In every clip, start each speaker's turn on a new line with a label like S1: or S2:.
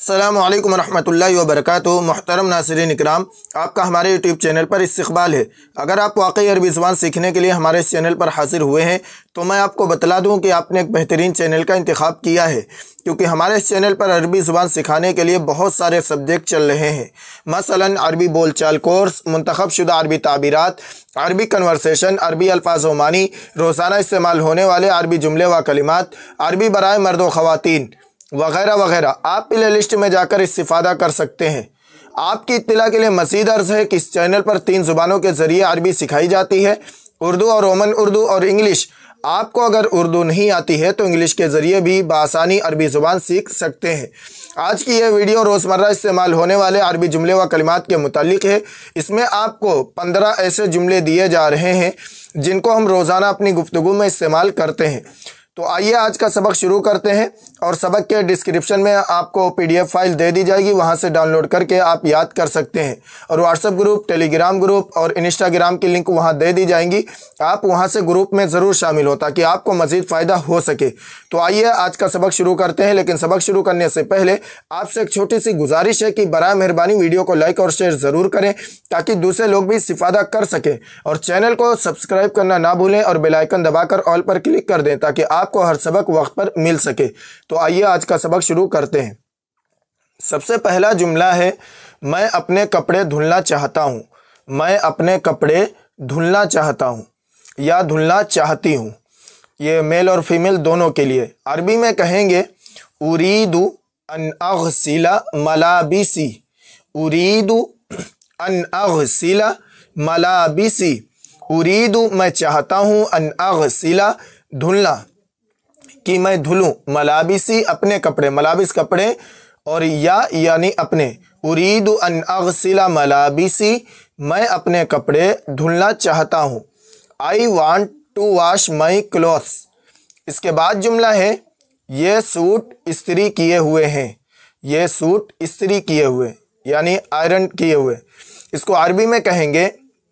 S1: अस्सलामु अलैकुम रहमतुल्लाहि व बरकातुहू। मुहतरम नाज़रीन इकराम, आपका हमारे यूट्यूब चैनल पर इस्तक़बाल है। अगर आप वाकई अरबी ज़ुबान सीखने के लिए हमारे इस चैनल पर हाज़िर हुए हैं तो मैं आपको बतला दूं कि आपने एक बेहतरीन चैनल का इंतखाब किया है, क्योंकि हमारे इस चैनल पर अरबी ज़ुबान सिखाने के लिए बहुत सारे सब्जेक्ट चल रहे हैं। मसलन अरबी बोलचाल कोर्स, मुंतखब शुदा अरबी ताबीरात, अरबी कन्वर्सेशन, अरबी अल्फाज़ व मानी, रोज़ाना इस्तेमाल होने वाले अरबी जुमले व कलिमात, अरबी बराए मर्द व ख़वातीन वगैरह वगैरह। आप प्ले लिस्ट में जाकर इस्तिफ़ादा कर सकते हैं। आपकी इत्तला के लिए मज़ीद अर्ज़ है कि इस चैनल पर 3 ज़ुबानों के ज़रिए अरबी सिखाई जाती है, उर्दू और रोमन उर्दू और इंग्लिश। आपको अगर उर्दू नहीं आती है तो इंग्लिश के ज़रिए भी बआसानी अरबी ज़ुबान सीख सकते हैं। आज की यह वीडियो रोज़मर्रा इस्तेमाल होने वाले अरबी जुमले व कलिमात के मुतालिक है। इसमें आपको 15 ऐसे जुमले दिए जा रहे हैं जिनको हम रोज़ाना अपनी गुफ्तगू में इस्तेमाल करते हैं। तो आइए आज का सबक शुरू करते हैं, और सबक के डिस्क्रिप्शन में आपको PDF फाइल दे दी जाएगी, वहां से डाउनलोड करके आप याद कर सकते हैं। और व्हाट्सएप ग्रुप, टेलीग्राम ग्रुप और इंस्टाग्राम की लिंक वहां दे दी जाएंगी। आप वहां से ग्रुप में ज़रूर शामिल हो ताकि आपको मज़ीद फ़ायदा हो सके। तो आइए आज का सबक शुरू करते हैं, लेकिन सबक शुरू करने से पहले आपसे एक छोटी सी गुजारिश है कि बराए मेहरबानी वीडियो को लाइक और शेयर ज़रूर करें ताकि दूसरे लोग भी इस्तिफ़ादा कर सकें, और चैनल को सब्सक्राइब करना ना भूलें और बेल आइकन दबाकर ऑल पर क्लिक कर दें ताकि आपको हर सबक वक्त पर मिल सके। तो आइए आज का सबक शुरू करते हैं। सबसे पहला जुमला है, मैं अपने कपड़े धुलना चाहता हूँ। मैं अपने कपड़े धुलना चाहता हूँ या धुलना चाहती हूँ। ये मेल और फीमेल दोनों के लिए। अरबी में कहेंगे उरीदु अन अग़सिला मलाबिसी। उरीदु अन अग़सिला मलाबिसी। उरीदु मैं चाहता हूँ, अन अग़सिला धुलना, कि मैं धुलूं, मलाबिसी अपने कपड़े, मलाबिस कपड़े, और यानी अपने। उरीदु अन अग़सिला मलाबिसी, मैं अपने कपड़े धुलना चाहता हूँ। I want to wash my clothes. इसके बाद जुमला है, ये सूट इस्त्री किए हुए हैं। ये सूट इस्त्री किए हुए यानी आयरन किए हुए। इसको अरबी में कहेंगे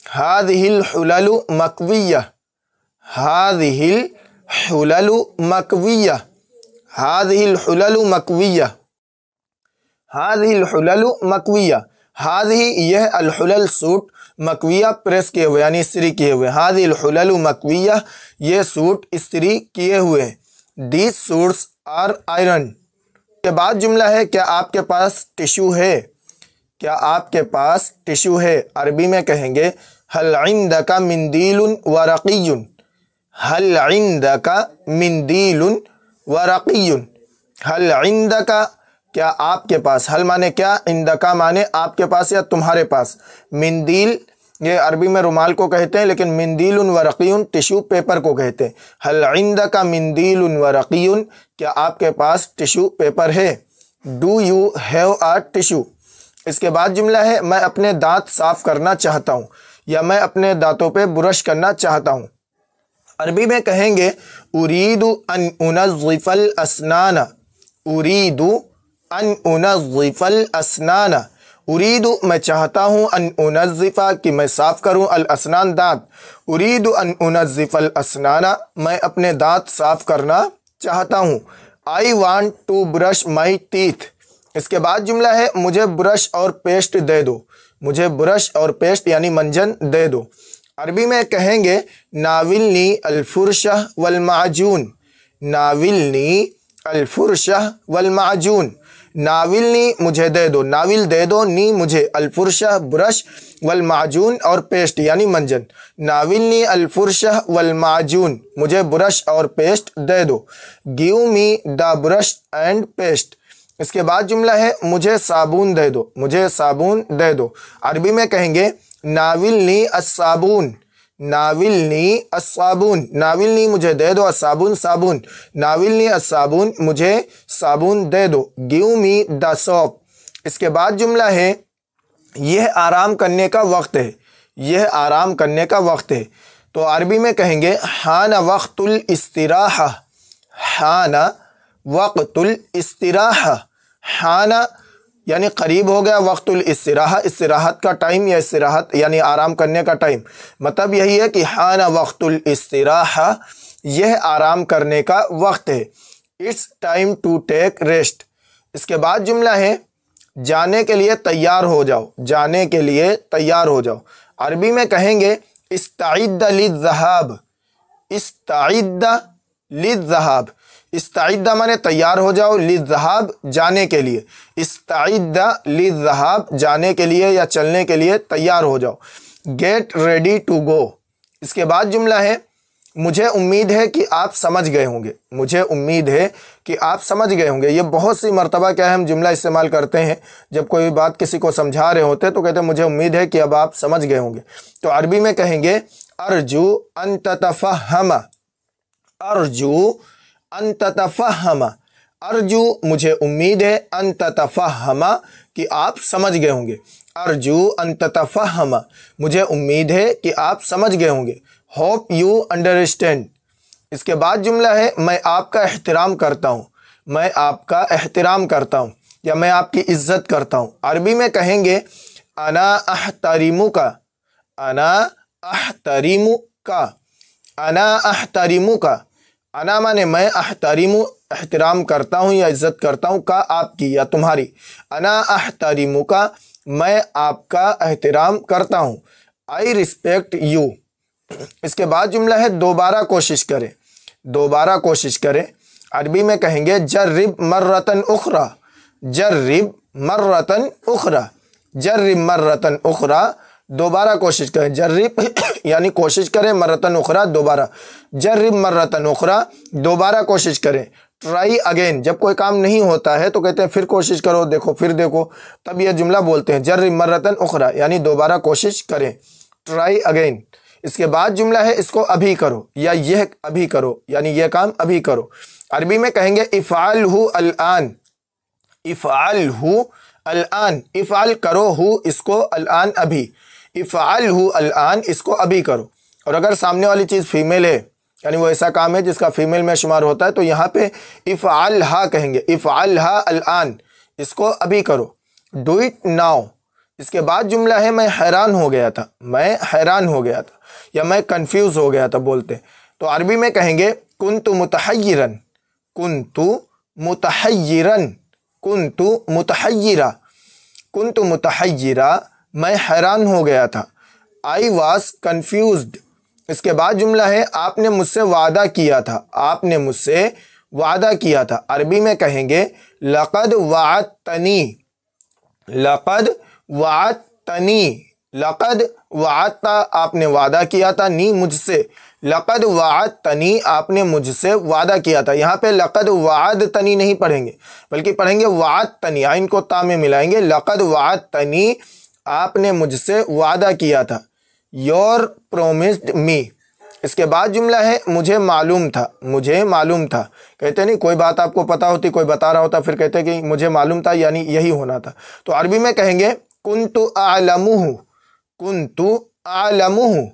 S1: हाज़िहिल हुललु मकविया। हाज़िहिल हुललु मकविया। हाज़िहिल हुललु मकविया। हाज़िहिल हुललु मकविया। हाज़िही यह, अल हुलल सूट, मकविया प्रेस किए हुए यानी इस्त्री किए हुए। हाज़िहिल हुललु मकविया, ये सूट इस्त्री किए हुए। These suits are iron. के बाद जुमला है, क्या आपके पास टिश्यू है। क्या आपके पास टिश्यू है। अरबी में कहेंगे हल इंदका मिंदीलुन वरक़ियुन। हल इंदका मिंदीलुन वरक़ियुन। हल इंदका, क्या आपके पास। हल माने क्या, इंदका माने आपके पास या तुम्हारे पास। मिंदील ये अरबी में रुमाल को कहते हैं, लेकिन मिंदीलुन वरक़ियुन टिश्यू पेपर को कहते हैं। हल इंदका मिंदीलुन वरक़ियुन, क्या आपके पास टिश्यू पेपर है। Do you have a tissue. इसके बाद जुमला है, मैं अपने दांत साफ करना चाहता हूँ या मैं अपने दांतों पे ब्रश करना चाहता हूँ। अरबी में कहेंगे उरीदु अन उनज़्ज़िफ़ल अस्नाना। उरीदु अन उनज़्ज़िफ़ल अस्नाना। उरीदु मैं चाहता हूँ, अन उनज़्ज़िफ़ा कि मैं साफ़ करूँ, अल अस्नान दांत। उरीदु अन उनज़्ज़िफ़ल अस्नाना, मैं अपने दांत साफ़ करना चाहता हूँ। I want to brush my teeth. इसके बाद जुमला है, मुझे ब्रश और पेस्ट दे दो। मुझे ब्रश और पेस्ट यानी मंजन दे दो। अरबी में कहेंगे नाविलनी अल-फुरशह वल माजून। नाविलनी अल-फुरशह वल माजून। नाविलनी मुझे दे दो, नाविल दे दो, नी मुझे, अल-फुरशह ब्रश, वल माजून और पेस्ट यानी मंजन। नाविलनी अल-फुरशह वल माजून, मुझे ब्रश और पेस्ट दे दो। Give me the brush and paste. इसके बाद जुमला है, मुझे साबुन दे दो। मुझे साबुन दे दो। अरबी में कहेंगे नाविलनी अस्साबुन। नाविलनी अस्साबुन। नाविलनी मुझे दे दो, अस्साबुन साबुन। नाविलनी अस्साबुन, मुझे साबुन दे दो। Give me the soap. इसके बाद जुमला है, यह आराम करने का वक्त है। यह आराम करने का वक्त है। तो अरबी में कहेंगे हाना वक्तुल इस्तिराहा। हाना वक्तुल इस्तिराहा। हाना यानी करीब हो गया, वक्तुल इस्तिराहा इस्तिराहत का टाइम या इस्तिराहत यानी आराम करने का टाइम। मतलब यही है कि हाना वक्तुल इस्तिराहा, यह आराम करने का वक्त है। It's time to take rest. اس کے بعد جملہ ہے جانے کے لیے تیار ہو جاؤ، جانے کے لیے تیار ہو جاؤ۔ عربی میں کہیں گے استعد للذهاب، استعد للذهاب، استعد مانے تیار ہو جاؤ، للذهاب جانے کے لیے، استعد للذهاب جانے کے لیے یا چلنے کے لیے تیار ہو جاؤ۔ گیٹ ریڈی ٹو گو، اس کے بعد جملہ ہے مجھے امید ہے کہ آپ سمجھ گئے ہوں گے، مجھے امید ہے کہ آپ سمجھ گئے ہوں گے۔ یہ بہت سی مرتبہ کیا ہے ہم جملہ استعمال کرتے ہیں جب کوئی بات کسی کو سمجھا رہے ہوتے تو کہتے ہیں مجھے امید ہے کہ اب آپ سمجھ گئے ہوں گے۔ تو عربی میں کہیں گے ارجو ان تتفہم، ارجو ان تتفہم، ارجو مجھے امید ہے، ان تتفہم کہ آپ سمجھ گئے ہوں گے، ارجو ان تتفہم مجھے امید ہے کہ آپ سمجھ گئے ہوں گے۔ ہوپ یو انڈرسٹینڈ، اس کے بعد جملہ ہے میں آپ کا احترام کرتا ہوں، میں آپ کا احترام کرتا ہوں یا میں آپ کی عزت کرتا ہوں۔ عربی میں کہیں گے انا احترمک، انا احترمک، انا احترمک، انا مانے میں، احترم احترام کرتا ہوں یا عزت کرتا ہوں، کا آپ کی یا تمہاری، انا احترمک میں آپ کا احترام کرتا ہوں، آئی ریسپیکٹ یو۔ اس کے بعد جملہ ہے دوبارہ کوشش کریں، دوبارہ کوشش کریں۔ عربی میں کہیں گے جرب مرتن اخرى، جرب مرتن اخرى، جرب مرتن اخرى دوبارہ کوشش کریں، جرب یعنی کوشش کریں، مرتن اخرى دوبارہ، جرب مرتن اخرى دوبارہ کوشش کریں۔ ٹرائی اگین، جب کوئی کام نہیں ہوتا ہے تو کہتے ہیں پھر کوشش کرو، دیکھو پھر دیکھو، تب یہ جملہ بولتے ہیں جرب مرتن اخرى یعنی دوبارہ کوشش کریں، ٹرائی اگین۔ اس کے بعد جملہ ہے اس کو ابھی کرو یا یہ ابھی کرو یعنی یہ کام ابھی کرو۔ عربی میں کہیں گے افعلہ الآن، افعلہ الآن، افعل کرو ہو اس کو، الآن ابھی، افعلہ الآن اس کو ابھی کرو۔ اور اگر سامنے والی چیز فیمیل ہے یعنی وہ ایسا کام ہے جس کا فیمیل میں شمار ہوتا ہے تو یہاں پہ افعلہا کہیں گے، افعلہا الآن اس کو ابھی کرو، ڈو اٹ ناؤ۔ اس کے بعد جملہ ہے میں حیران ہو گیا تھا، میں حیران ہو گیا تھا یا میں کنفیوز ہو گیا تھا بولتے تو عربی میں کہیں گے کنت متحیرا، کنت متحیرا، کنت متحیرا، کنت متحیرا میں حیران ہو گیا تھا، آئی واز کنفیوزڈ۔ اس کے بعد جملہ ہے آپ نے مجھ سے وعدہ کیا تھا، آپ نے مجھ سے وعدہ کیا تھا۔ عربی میں کہیں گے لقد وعدتنی، لقد وعدتنی، لقد وعدتا آپ نے وعدہ کیا تھا، نی مجھ سے، لقد وعدتنی آپ نے مجھ سے وعدہ کیا تھا۔ یہاں پہ لقد وعدتنی نہیں پڑھیں گے بلکہ پڑھیں گے وعدتنی، آئین کو تا میں ملائیں گے، لقد وعدتنی آپ نے مجھ سے وعدہ کیا تھا، یور پرومسڈ می۔ اس کے بعد جملہ ہے مجھے معلوم تھا، مجھے معلوم تھا، کہتے نہیں کوئی بات آپ کو پتہ ہوتی، کوئی بتا رہا ہوتا پھر کہتے کہ مجھے معلوم تھا یعنی یہی ہونا تھا۔ تو عربی میں کہیں گے کنت اعلمہ، کنت اعلمہ،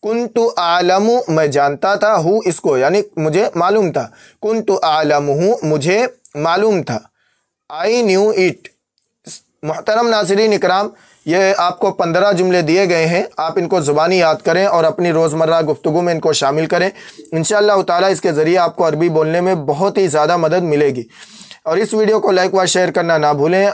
S1: کنت اعلم میں جانتا تھا، ہوں اس کو یعنی مجھے معلوم تھا، کنت اعلمہ مجھے معلوم تھا، آئی نیو اٹ۔ محترم ناظرین اکرام، یہ آپ کو 15 جملے دیے گئے ہیں، آپ ان کو زبانی یاد کریں اور اپنی روزمرہ گفتگو میں ان کو شامل کریں، انشاءاللہ تعالیٰ اس کے ذریعے آپ کو عربی بولنے میں بہت ہی زیادہ مدد ملے گی۔ اور اس ویڈیو کو لائک و شیئر کرنا نہ بھولیں۔